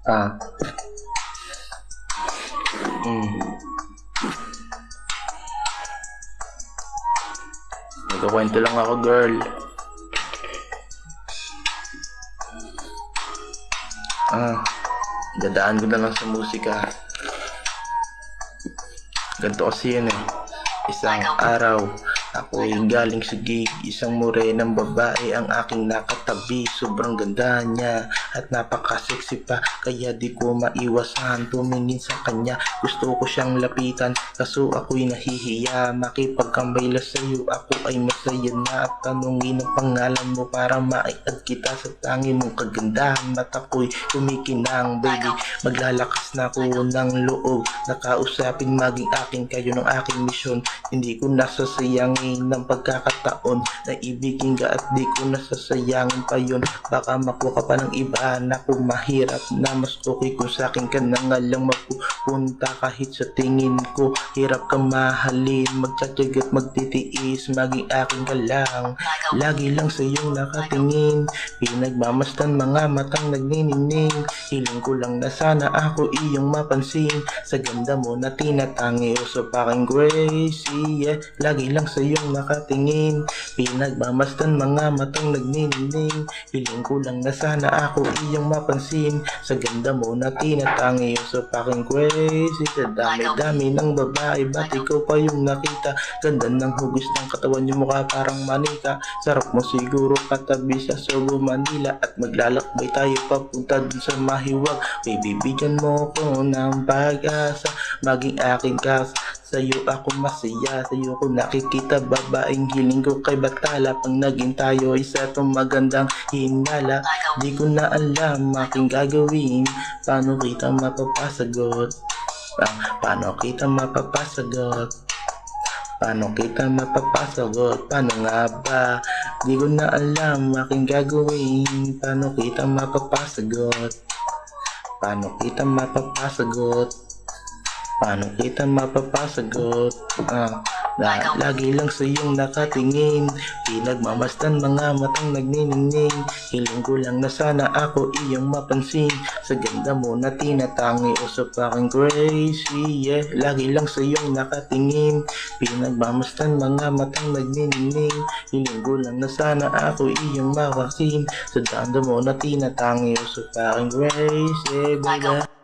Ah, mm. Nagkukwento lang ako, girl. Dadaan ko na lang sa musika. Ganito kasi yun eh. Isang araw, ako'y galing sa gig. Isang morenang babae ang aking nakatabi. Sobrang ganda niya at napaka-sexy pa, kaya di ko maiwasan tumingin sa kanya. Gusto ko siyang lapitan, kaso ako'y nahihiya makipagkambayla sa'yo. Ako ay masaya na at tanungin ang pangalan mo para ma-add kita sa tangi mong kagandahan. Mata ko'y kumikinang, baby, maglalakas na ako ng loob. Nakausapin maging akin kayo ng aking misyon. Hindi ko nasasayangin ng pagkakataon na ibigin ka at di ko nasasayangin pa yun. Baka makuha ka pa ng iba, naku mahirap na. Mas okay kung sa akin ka na nga lang mapupunta. Kahit sa tingin ko hirap ka mahalin, magtsatsyag at magtitiis, maging akin ka lang. Lagi lang sa iyong nakatingin, pinagmamasdan mga matang nagninining. Hiling ko lang na sana ako iyong mapansin, sa ganda mo na tinatangi o sa aking crazy, yeah. Lagi lang sa iyong nakatingin, pinagmamasdan mga matang nagninining. Hiling ko lang na sana ako iyong mapansin, sa ganda mo na tinatangi o sa aking crazy. Sa dami-dami ng babae, ba't ikaw pa yung nakita? Ganda ng hugis ng katawan, yung mukha parang manika. Sarap mo siguro katabi sa Cebu, Manila, at maglalakbay tayo papunta dun sa Mahiwag. Baby, bigyan mo ko ng pag-asa, maging akin ka. Sa'yo ako masaya, sa'yo ko nakikita babaeng hiling ko kay Batala. Pag naging tayo isa itong magandang hinala, di ko na alam aking gagawin. Paano kita mapapasagot? Paano kita mapapasagot? Paano kita mapapasagot? Paano nga ba? Di ko na alam aking gagawin. Paano kita mapapasagot? Paano kita mapapasagot? Paano kita mapapasagot? Lagi lang sa iyong nakatingin, pinagmamasdan mga matang nagniningning. Hiling ko lang na sana ako iyong mapansin, sa ganda mo na tinatangi o sa aking crazy, yeah. Lagi lang sa iyong nakatingin, pinagmamasdan mga matang nagniningning. Hiling ko lang na sana ako iyong mapansin, sa ganda mo na tinatangi o sa aking crazy, baby.